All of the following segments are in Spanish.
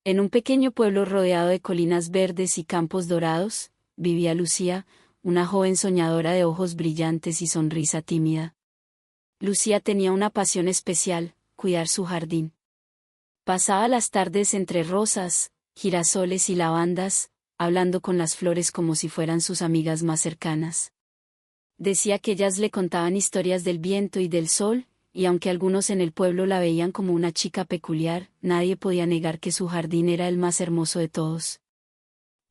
En un pequeño pueblo rodeado de colinas verdes y campos dorados, vivía Lucía, una joven soñadora de ojos brillantes y sonrisa tímida. Lucía tenía una pasión especial: cuidar su jardín. Pasaba las tardes entre rosas, girasoles y lavandas, hablando con las flores como si fueran sus amigas más cercanas. Decía que ellas le contaban historias del viento y del sol, y aunque algunos en el pueblo la veían como una chica peculiar, nadie podía negar que su jardín era el más hermoso de todos.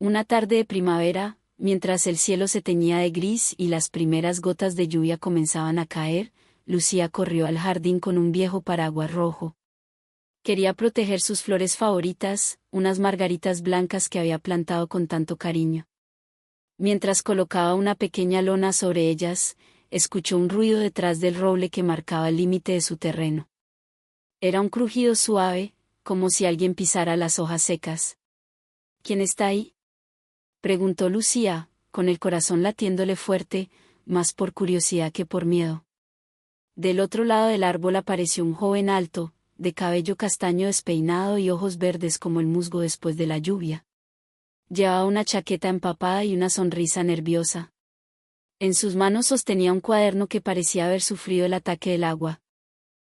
Una tarde de primavera, mientras el cielo se teñía de gris y las primeras gotas de lluvia comenzaban a caer, Lucía corrió al jardín con un viejo paraguas rojo. Quería proteger sus flores favoritas, unas margaritas blancas que había plantado con tanto cariño. Mientras colocaba una pequeña lona sobre ellas, escuchó un ruido detrás del roble que marcaba el límite de su terreno. Era un crujido suave, como si alguien pisara las hojas secas. ¿Quién está ahí?, preguntó Lucía, con el corazón latiéndole fuerte, más por curiosidad que por miedo. Del otro lado del árbol apareció un joven alto, de cabello castaño despeinado y ojos verdes como el musgo después de la lluvia. Llevaba una chaqueta empapada y una sonrisa nerviosa. En sus manos sostenía un cuaderno que parecía haber sufrido el ataque del agua.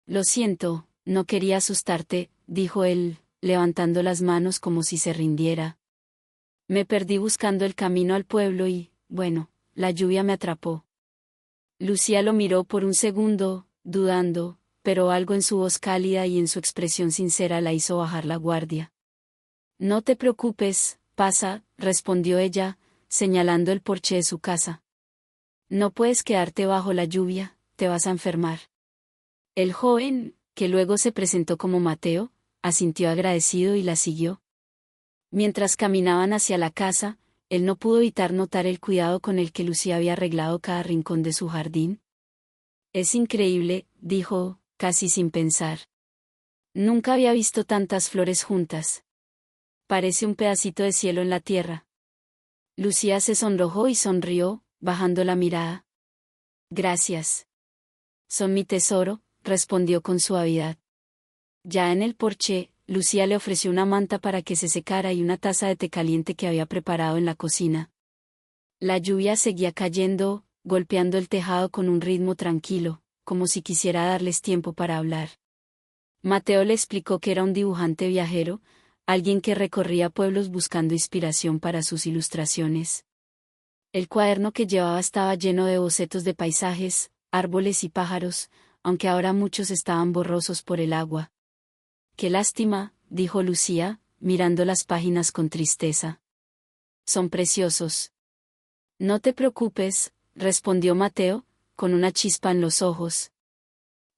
«Lo siento, no quería asustarte», dijo él, levantando las manos como si se rindiera. «Me perdí buscando el camino al pueblo y, bueno, la lluvia me atrapó». Lucía lo miró por un segundo, dudando, pero algo en su voz cálida y en su expresión sincera la hizo bajar la guardia. «No te preocupes, pasa», respondió ella, señalando el porche de su casa. «No puedes quedarte bajo la lluvia, te vas a enfermar». El joven, que luego se presentó como Mateo, asintió agradecido y la siguió. Mientras caminaban hacia la casa, él no pudo evitar notar el cuidado con el que Lucía había arreglado cada rincón de su jardín. «Es increíble», dijo, casi sin pensar. «Nunca había visto tantas flores juntas. Parece un pedacito de cielo en la tierra». Lucía se sonrojó y sonrió, bajando la mirada. «Gracias. Son mi tesoro», respondió con suavidad. Ya en el porche, Lucía le ofreció una manta para que se secara y una taza de té caliente que había preparado en la cocina. La lluvia seguía cayendo, golpeando el tejado con un ritmo tranquilo, como si quisiera darles tiempo para hablar. Mateo le explicó que era un dibujante viajero, alguien que recorría pueblos buscando inspiración para sus ilustraciones. El cuaderno que llevaba estaba lleno de bocetos de paisajes, árboles y pájaros, aunque ahora muchos estaban borrosos por el agua. «Qué lástima», dijo Lucía, mirando las páginas con tristeza. «Son preciosos». «No te preocupes», respondió Mateo, con una chispa en los ojos.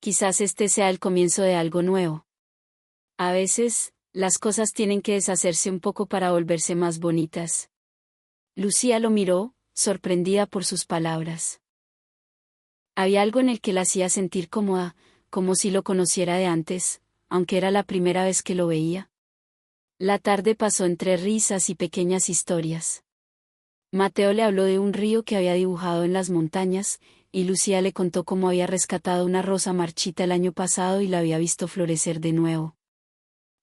«Quizás este sea el comienzo de algo nuevo. A veces, las cosas tienen que deshacerse un poco para volverse más bonitas». Lucía lo miró, sorprendida por sus palabras. Había algo en el que la hacía sentir cómoda, como si lo conociera de antes, aunque era la primera vez que lo veía. La tarde pasó entre risas y pequeñas historias. Mateo le habló de un río que había dibujado en las montañas, y Lucía le contó cómo había rescatado una rosa marchita el año pasado y la había visto florecer de nuevo.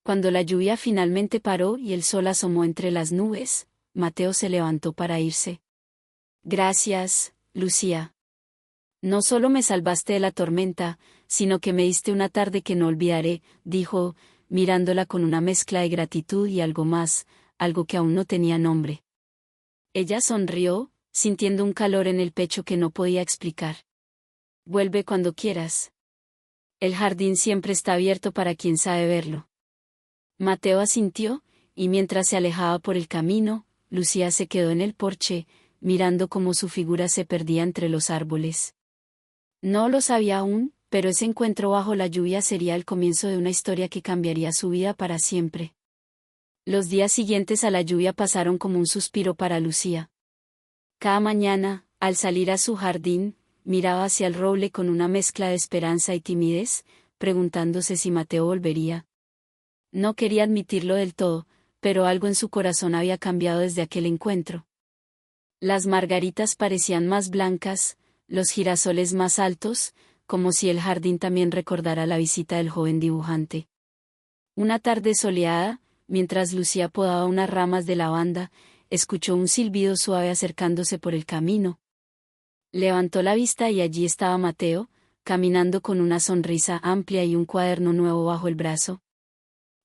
Cuando la lluvia finalmente paró y el sol asomó entre las nubes, Mateo se levantó para irse. «Gracias, Lucía. No solo me salvaste de la tormenta, sino que me diste una tarde que no olvidaré», dijo, mirándola con una mezcla de gratitud y algo más, algo que aún no tenía nombre. Ella sonrió, sintiendo un calor en el pecho que no podía explicar. «Vuelve cuando quieras. El jardín siempre está abierto para quien sabe verlo». Mateo asintió, y mientras se alejaba por el camino, Lucía se quedó en el porche, mirando cómo su figura se perdía entre los árboles. No lo sabía aún, pero ese encuentro bajo la lluvia sería el comienzo de una historia que cambiaría su vida para siempre. Los días siguientes a la lluvia pasaron como un suspiro para Lucía. Cada mañana, al salir a su jardín, miraba hacia el roble con una mezcla de esperanza y timidez, preguntándose si Mateo volvería. No quería admitirlo del todo, pero algo en su corazón había cambiado desde aquel encuentro. Las margaritas parecían más blancas, los girasoles más altos, como si el jardín también recordara la visita del joven dibujante. Una tarde soleada, mientras Lucía podaba unas ramas de lavanda, escuchó un silbido suave acercándose por el camino. Levantó la vista y allí estaba Mateo, caminando con una sonrisa amplia y un cuaderno nuevo bajo el brazo.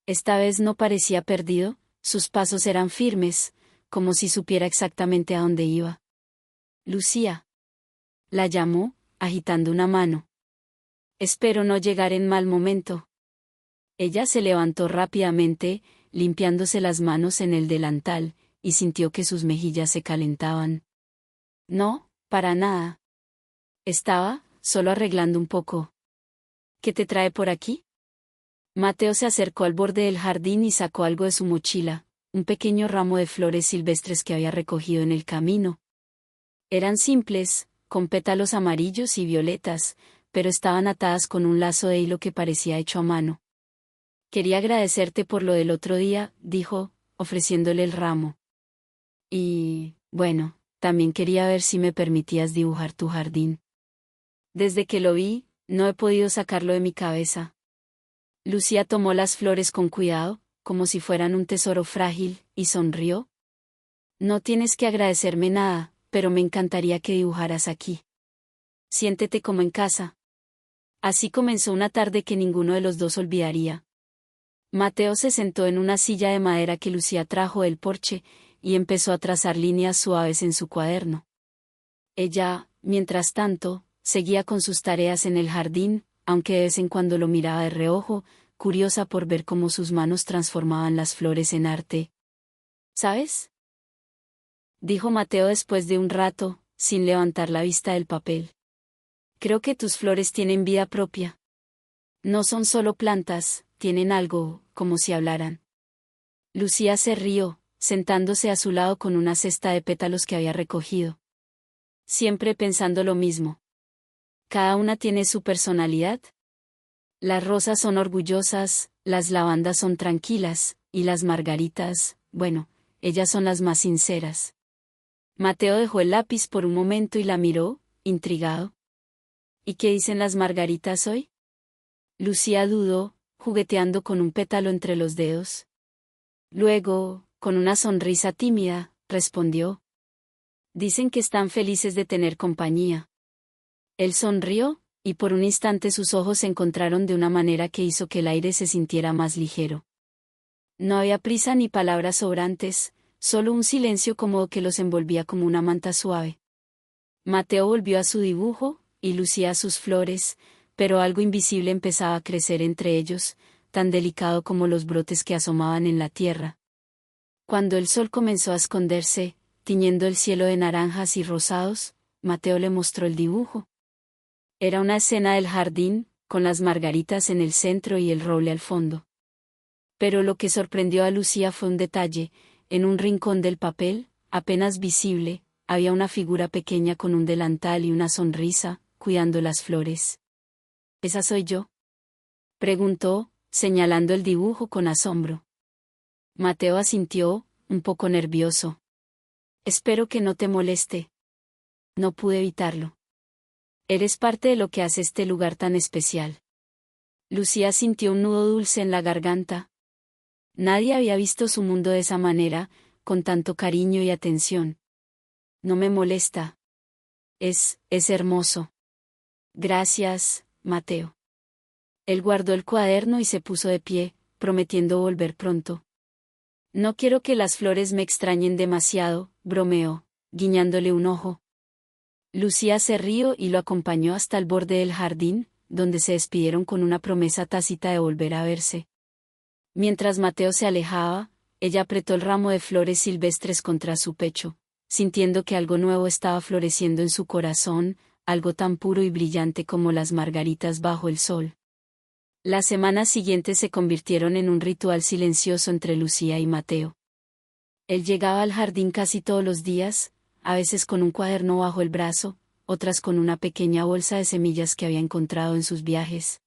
Esta vez no parecía perdido, sus pasos eran firmes, como si supiera exactamente a dónde iba. Lucía. La llamó, agitando una mano. Espero no llegar en mal momento. Ella se levantó rápidamente, limpiándose las manos en el delantal, y sintió que sus mejillas se calentaban. No, para nada. Estaba, solo arreglando un poco. ¿Qué te trae por aquí? Mateo se acercó al borde del jardín y sacó algo de su mochila, un pequeño ramo de flores silvestres que había recogido en el camino. Eran simples, con pétalos amarillos y violetas, pero estaban atadas con un lazo de hilo que parecía hecho a mano. Quería agradecerte por lo del otro día, dijo, ofreciéndole el ramo. Y, bueno, también quería ver si me permitías dibujar tu jardín. Desde que lo vi, no he podido sacarlo de mi cabeza. Lucía tomó las flores con cuidado, como si fueran un tesoro frágil, y sonrió. No tienes que agradecerme nada, pero me encantaría que dibujaras aquí. Siéntete como en casa. Así comenzó una tarde que ninguno de los dos olvidaría. Mateo se sentó en una silla de madera que Lucía trajo del porche, y empezó a trazar líneas suaves en su cuaderno. Ella, mientras tanto, seguía con sus tareas en el jardín, aunque de vez en cuando lo miraba de reojo, curiosa por ver cómo sus manos transformaban las flores en arte. ¿Sabes? Dijo Mateo después de un rato, sin levantar la vista del papel. Creo que tus flores tienen vida propia. No son solo plantas, tienen algo, como si hablaran. Lucía se rió, sentándose a su lado con una cesta de pétalos que había recogido. Siempre pensando lo mismo. Cada una tiene su personalidad. Las rosas son orgullosas, las lavandas son tranquilas, y las margaritas, bueno, ellas son las más sinceras. Mateo dejó el lápiz por un momento y la miró, intrigado. ¿Y qué dicen las margaritas hoy? Lucía dudó, jugueteando con un pétalo entre los dedos. Luego, con una sonrisa tímida, respondió. Dicen que están felices de tener compañía. Él sonrió, y por un instante sus ojos se encontraron de una manera que hizo que el aire se sintiera más ligero. No había prisa ni palabras sobrantes, solo un silencio cómodo que los envolvía como una manta suave. Mateo volvió a su dibujo, y lucía sus flores, pero algo invisible empezaba a crecer entre ellos, tan delicado como los brotes que asomaban en la tierra. Cuando el sol comenzó a esconderse, tiñendo el cielo de naranjas y rosados, Mateo le mostró el dibujo. Era una escena del jardín, con las margaritas en el centro y el roble al fondo. Pero lo que sorprendió a Lucía fue un detalle: en un rincón del papel, apenas visible, había una figura pequeña con un delantal y una sonrisa, cuidando las flores. ¿Esa soy yo?, preguntó, señalando el dibujo con asombro. Mateo asintió, un poco nervioso. Espero que no te moleste. No pude evitarlo. Eres parte de lo que hace este lugar tan especial. Lucía sintió un nudo dulce en la garganta. Nadie había visto su mundo de esa manera, con tanto cariño y atención. No me molesta. Es hermoso. Gracias, Mateo. Él guardó el cuaderno y se puso de pie, prometiendo volver pronto. No quiero que las flores me extrañen demasiado, bromeó, guiñándole un ojo. Lucía se rió y lo acompañó hasta el borde del jardín, donde se despidieron con una promesa tácita de volver a verse. Mientras Mateo se alejaba, ella apretó el ramo de flores silvestres contra su pecho, sintiendo que algo nuevo estaba floreciendo en su corazón, algo tan puro y brillante como las margaritas bajo el sol. Las semanas siguientes se convirtieron en un ritual silencioso entre Lucía y Mateo. Él llegaba al jardín casi todos los días, a veces con un cuaderno bajo el brazo, otras con una pequeña bolsa de semillas que había encontrado en sus viajes.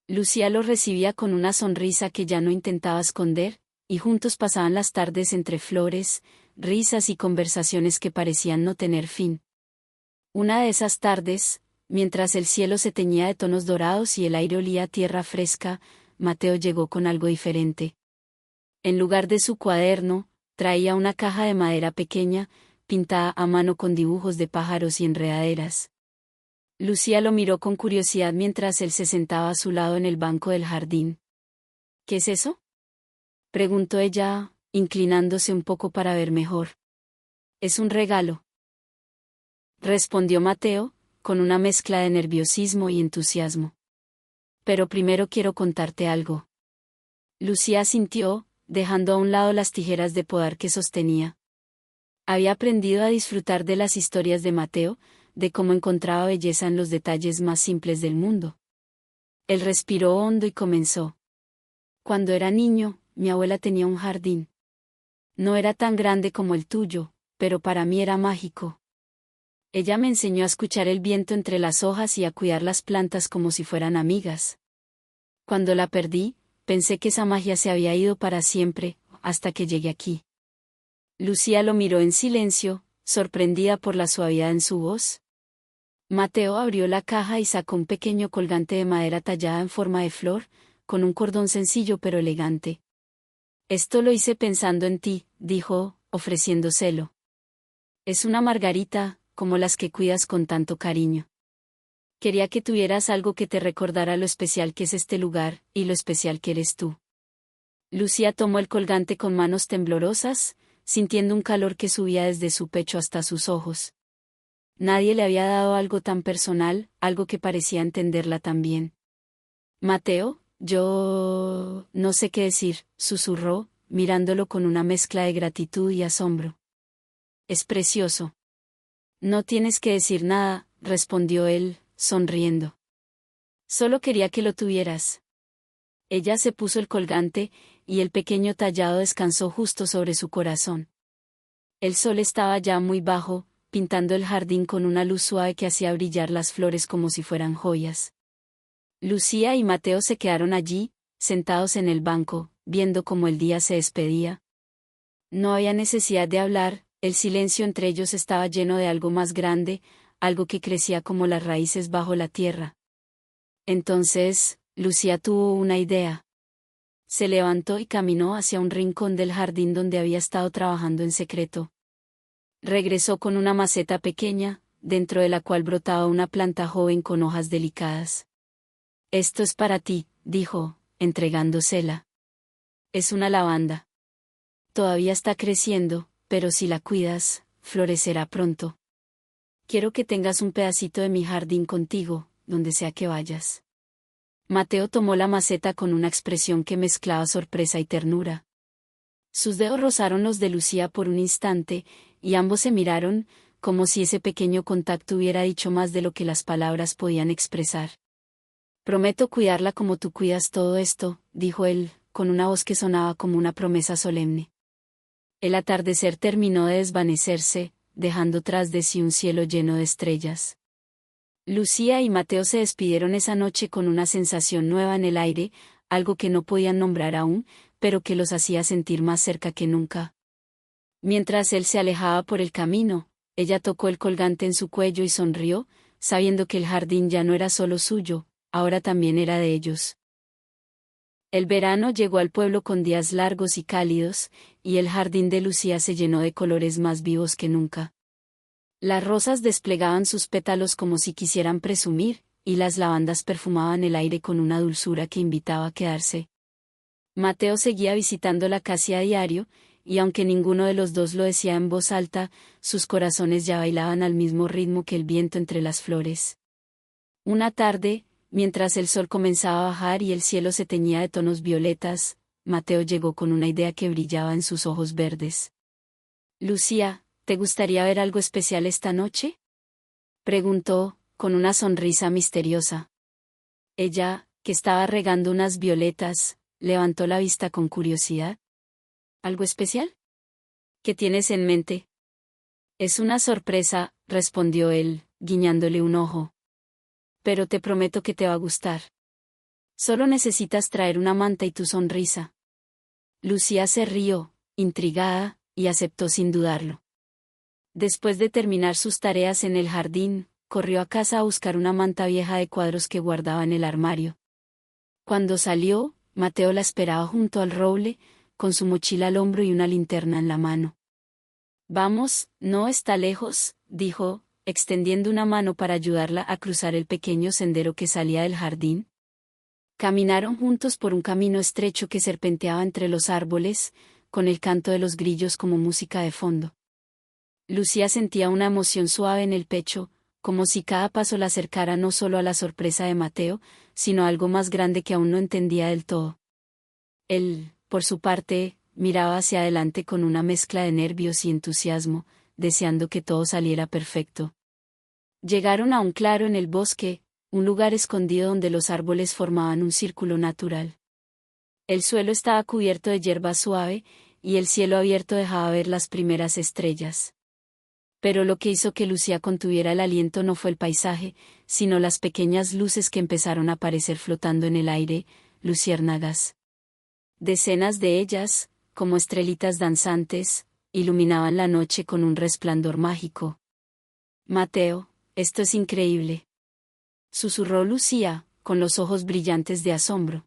Lucía lo recibía con una sonrisa que ya no intentaba esconder, y juntos pasaban las tardes entre flores, risas y conversaciones que parecían no tener fin. Una de esas tardes, mientras el cielo se teñía de tonos dorados y el aire olía a tierra fresca, Mateo llegó con algo diferente. En lugar de su cuaderno, traía una caja de madera pequeña, pintada a mano con dibujos de pájaros y enredaderas. Lucía lo miró con curiosidad mientras él se sentaba a su lado en el banco del jardín. ¿Qué es eso?, preguntó ella, inclinándose un poco para ver mejor. Es un regalo, respondió Mateo, con una mezcla de nerviosismo y entusiasmo. Pero primero quiero contarte algo. Lucía asintió, dejando a un lado las tijeras de podar que sostenía. Había aprendido a disfrutar de las historias de Mateo, de cómo encontraba belleza en los detalles más simples del mundo. Él respiró hondo y comenzó. Cuando era niño, mi abuela tenía un jardín. No era tan grande como el tuyo, pero para mí era mágico. Ella me enseñó a escuchar el viento entre las hojas y a cuidar las plantas como si fueran amigas. Cuando la perdí, pensé que esa magia se había ido para siempre, hasta que llegué aquí. Lucía lo miró en silencio, sorprendida por la suavidad en su voz. Mateo abrió la caja y sacó un pequeño colgante de madera tallada en forma de flor, con un cordón sencillo pero elegante. Esto lo hice pensando en ti, dijo, ofreciéndoselo. Es una margarita, como las que cuidas con tanto cariño. Quería que tuvieras algo que te recordara lo especial que es este lugar, y lo especial que eres tú. Lucía tomó el colgante con manos temblorosas, sintiendo un calor que subía desde su pecho hasta sus ojos. Nadie le había dado algo tan personal, algo que parecía entenderla tan bien. Mateo, yo no sé qué decir, susurró, mirándolo con una mezcla de gratitud y asombro. Es precioso. No tienes que decir nada, respondió él, sonriendo. Solo quería que lo tuvieras. Ella se puso el colgante, y el pequeño tallado descansó justo sobre su corazón. El sol estaba ya muy bajo, pintando el jardín con una luz suave que hacía brillar las flores como si fueran joyas. Lucía y Mateo se quedaron allí, sentados en el banco, viendo cómo el día se despedía. No había necesidad de hablar, el silencio entre ellos estaba lleno de algo más grande, algo que crecía como las raíces bajo la tierra. Entonces, Lucía tuvo una idea. Se levantó y caminó hacia un rincón del jardín donde había estado trabajando en secreto. Regresó con una maceta pequeña, dentro de la cual brotaba una planta joven con hojas delicadas. Esto es para ti, dijo, entregándosela. Es una lavanda. Todavía está creciendo, pero si la cuidas, florecerá pronto. Quiero que tengas un pedacito de mi jardín contigo, donde sea que vayas. Mateo tomó la maceta con una expresión que mezclaba sorpresa y ternura. Sus dedos rozaron los de Lucía por un instante, y ambos se miraron, como si ese pequeño contacto hubiera dicho más de lo que las palabras podían expresar. Prometo cuidarla como tú cuidas todo esto, dijo él, con una voz que sonaba como una promesa solemne. El atardecer terminó de desvanecerse, dejando tras de sí un cielo lleno de estrellas. Lucía y Mateo se despidieron esa noche con una sensación nueva en el aire, algo que no podían nombrar aún, pero que los hacía sentir más cerca que nunca. Mientras él se alejaba por el camino, ella tocó el colgante en su cuello y sonrió, sabiendo que el jardín ya no era solo suyo, ahora también era de ellos. El verano llegó al pueblo con días largos y cálidos, y el jardín de Lucía se llenó de colores más vivos que nunca. Las rosas desplegaban sus pétalos como si quisieran presumir, y las lavandas perfumaban el aire con una dulzura que invitaba a quedarse. Mateo seguía visitándola casi a diario, y aunque ninguno de los dos lo decía en voz alta, sus corazones ya bailaban al mismo ritmo que el viento entre las flores. Una tarde, mientras el sol comenzaba a bajar y el cielo se teñía de tonos violetas, Mateo llegó con una idea que brillaba en sus ojos verdes. «Lucía, ¿te gustaría ver algo especial esta noche?», preguntó, con una sonrisa misteriosa. Ella, que estaba regando unas violetas, levantó la vista con curiosidad. «¿Algo especial? ¿Qué tienes en mente?». «Es una sorpresa», respondió él, guiñándole un ojo. «Pero te prometo que te va a gustar. Solo necesitas traer una manta y tu sonrisa». Lucía se rió, intrigada, y aceptó sin dudarlo. Después de terminar sus tareas en el jardín, corrió a casa a buscar una manta vieja de cuadros que guardaba en el armario. Cuando salió, Mateo la esperaba junto al roble, con su mochila al hombro y una linterna en la mano. Vamos, no está lejos, dijo, extendiendo una mano para ayudarla a cruzar el pequeño sendero que salía del jardín. Caminaron juntos por un camino estrecho que serpenteaba entre los árboles, con el canto de los grillos como música de fondo. Lucía sentía una emoción suave en el pecho, como si cada paso la acercara no solo a la sorpresa de Mateo, sino a algo más grande que aún no entendía del todo. Él, por su parte, miraba hacia adelante con una mezcla de nervios y entusiasmo, deseando que todo saliera perfecto. Llegaron a un claro en el bosque, un lugar escondido donde los árboles formaban un círculo natural. El suelo estaba cubierto de hierba suave, y el cielo abierto dejaba ver las primeras estrellas. Pero lo que hizo que Lucía contuviera el aliento no fue el paisaje, sino las pequeñas luces que empezaron a aparecer flotando en el aire, luciérnagas. Decenas de ellas, como estrelitas danzantes, iluminaban la noche con un resplandor mágico. Mateo, esto es increíble, susurró Lucía, con los ojos brillantes de asombro.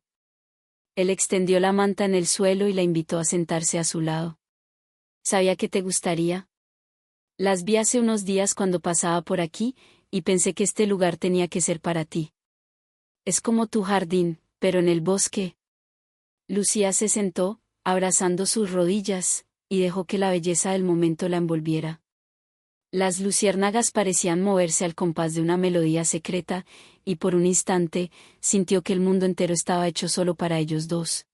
Él extendió la manta en el suelo y la invitó a sentarse a su lado. ¿Sabía que te gustaría? Las vi hace unos días cuando pasaba por aquí, y pensé que este lugar tenía que ser para ti. Es como tu jardín, pero en el bosque. Lucía se sentó, abrazando sus rodillas, y dejó que la belleza del momento la envolviera. Las luciérnagas parecían moverse al compás de una melodía secreta, y por un instante, sintió que el mundo entero estaba hecho solo para ellos dos.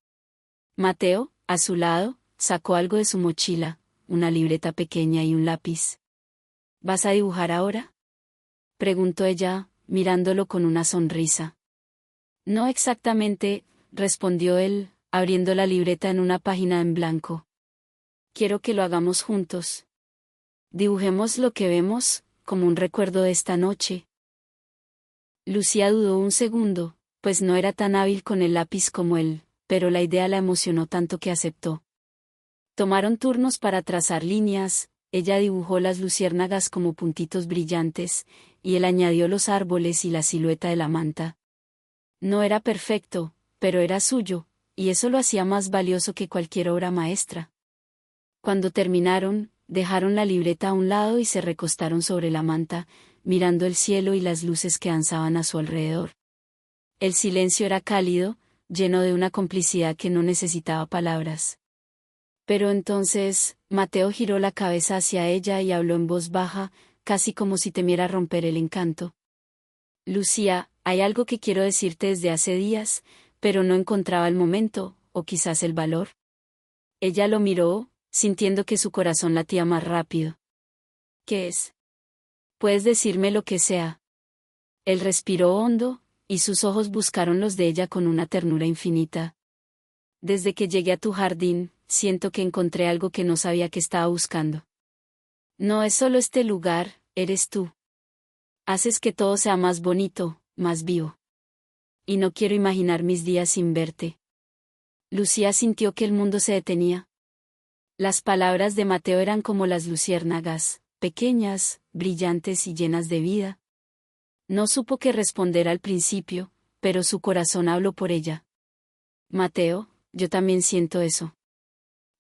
Mateo, a su lado, sacó algo de su mochila, una libreta pequeña y un lápiz. ¿Vas a dibujar ahora?, preguntó ella, mirándolo con una sonrisa. No exactamente, respondió él, abriendo la libreta en una página en blanco. Quiero que lo hagamos juntos. Dibujemos lo que vemos, como un recuerdo de esta noche. Lucía dudó un segundo, pues no era tan hábil con el lápiz como él, pero la idea la emocionó tanto que aceptó. Tomaron turnos para trazar líneas, ella dibujó las luciérnagas como puntitos brillantes, y él añadió los árboles y la silueta de la manta. No era perfecto, pero era suyo, y eso lo hacía más valioso que cualquier obra maestra. Cuando terminaron, dejaron la libreta a un lado y se recostaron sobre la manta, mirando el cielo y las luces que danzaban a su alrededor. El silencio era cálido, lleno de una complicidad que no necesitaba palabras. Pero entonces, Mateo giró la cabeza hacia ella y habló en voz baja, casi como si temiera romper el encanto. Lucía, hay algo que quiero decirte desde hace días, pero no encontraba el momento, o quizás el valor. Ella lo miró, sintiendo que su corazón latía más rápido. ¿Qué es? Puedes decirme lo que sea. Él respiró hondo, y sus ojos buscaron los de ella con una ternura infinita. Desde que llegué a tu jardín, siento que encontré algo que no sabía que estaba buscando. No es solo este lugar, eres tú. Haces que todo sea más bonito, más vivo. Y no quiero imaginar mis días sin verte. Lucía sintió que el mundo se detenía. Las palabras de Mateo eran como las luciérnagas, pequeñas, brillantes y llenas de vida. No supo qué responder al principio, pero su corazón habló por ella. Mateo, yo también siento eso.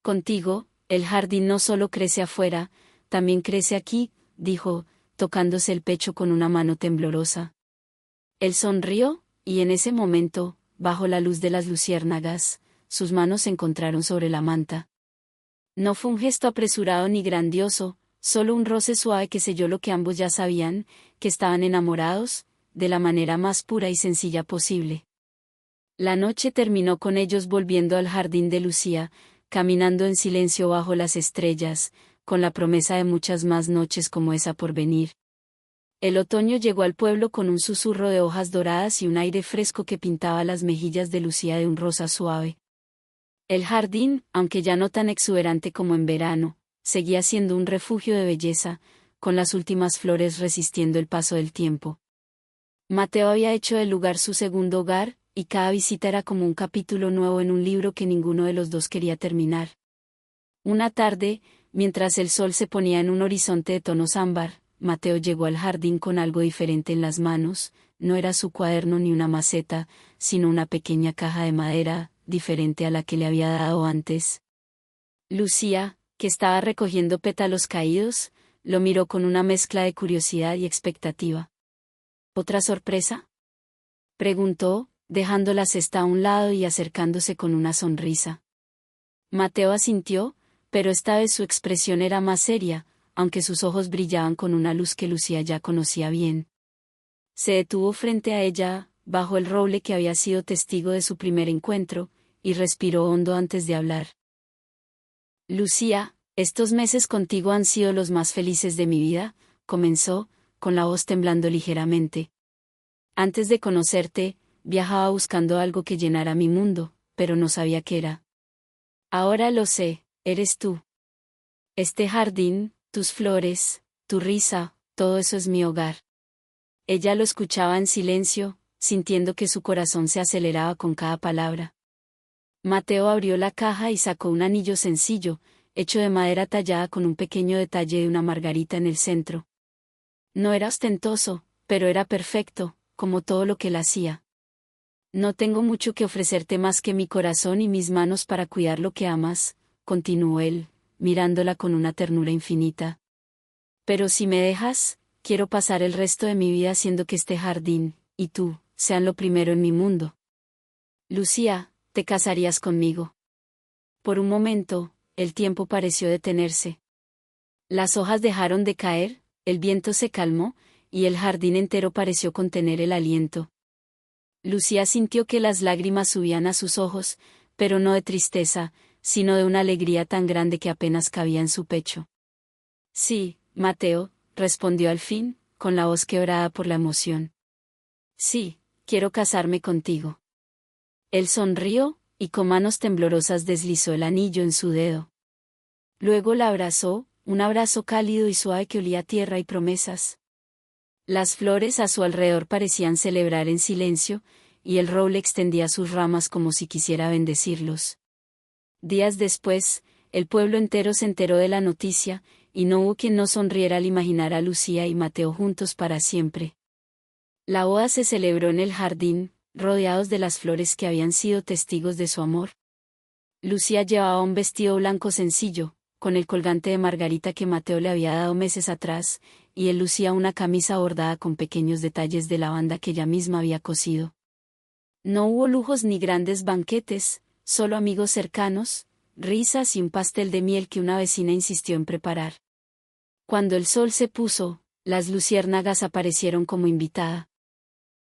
Contigo, el jardín no solo crece afuera, también crece aquí, dijo, tocándose el pecho con una mano temblorosa. Él sonrió, y en ese momento, bajo la luz de las luciérnagas, sus manos se encontraron sobre la manta. No fue un gesto apresurado ni grandioso, solo un roce suave que selló lo que ambos ya sabían, que estaban enamorados, de la manera más pura y sencilla posible. La noche terminó con ellos volviendo al jardín de Lucía, caminando en silencio bajo las estrellas, con la promesa de muchas más noches como esa por venir. El otoño llegó al pueblo con un susurro de hojas doradas y un aire fresco que pintaba las mejillas de Lucía de un rosa suave. El jardín, aunque ya no tan exuberante como en verano, seguía siendo un refugio de belleza, con las últimas flores resistiendo el paso del tiempo. Mateo había hecho del lugar su segundo hogar, y cada visita era como un capítulo nuevo en un libro que ninguno de los dos quería terminar. Una tarde, mientras el sol se ponía en un horizonte de tonos ámbar, Mateo llegó al jardín con algo diferente en las manos. No era su cuaderno ni una maceta, sino una pequeña caja de madera, diferente a la que le había dado antes. Lucía, que estaba recogiendo pétalos caídos, lo miró con una mezcla de curiosidad y expectativa. ¿Otra sorpresa?, preguntó, dejando la cesta a un lado y acercándose con una sonrisa. Mateo asintió, pero esta vez su expresión era más seria, aunque sus ojos brillaban con una luz que Lucía ya conocía bien. Se detuvo frente a ella, bajo el roble que había sido testigo de su primer encuentro, y respiró hondo antes de hablar. Lucía, estos meses contigo han sido los más felices de mi vida, comenzó, con la voz temblando ligeramente. Antes de conocerte, viajaba buscando algo que llenara mi mundo, pero no sabía qué era. Ahora lo sé, eres tú. Este jardín, tus flores, tu risa, todo eso es mi hogar. Ella lo escuchaba en silencio, sintiendo que su corazón se aceleraba con cada palabra. Mateo abrió la caja y sacó un anillo sencillo, hecho de madera tallada con un pequeño detalle de una margarita en el centro. No era ostentoso, pero era perfecto, como todo lo que él hacía. No tengo mucho que ofrecerte más que mi corazón y mis manos para cuidar lo que amas, continuó él, mirándola con una ternura infinita. Pero si me dejas, quiero pasar el resto de mi vida haciendo que este jardín, y tú, sean lo primero en mi mundo. Lucía, ¿te casarías conmigo? Por un momento, el tiempo pareció detenerse. Las hojas dejaron de caer, el viento se calmó, y el jardín entero pareció contener el aliento. Lucía sintió que las lágrimas subían a sus ojos, pero no de tristeza, sino de una alegría tan grande que apenas cabía en su pecho. Sí, Mateo, respondió al fin, con la voz quebrada por la emoción. Sí, quiero casarme contigo. Él sonrió, y con manos temblorosas deslizó el anillo en su dedo. Luego la abrazó, un abrazo cálido y suave que olía a tierra y promesas. Las flores a su alrededor parecían celebrar en silencio, y el roble extendía sus ramas como si quisiera bendecirlos. Días después, el pueblo entero se enteró de la noticia, y no hubo quien no sonriera al imaginar a Lucía y Mateo juntos para siempre. La boda se celebró en el jardín, rodeados de las flores que habían sido testigos de su amor. Lucía llevaba un vestido blanco sencillo, con el colgante de margarita que Mateo le había dado meses atrás, y él lucía una camisa bordada con pequeños detalles de lavanda que ella misma había cosido. No hubo lujos ni grandes banquetes, solo amigos cercanos, risas y un pastel de miel que una vecina insistió en preparar. Cuando el sol se puso, las luciérnagas aparecieron como invitada.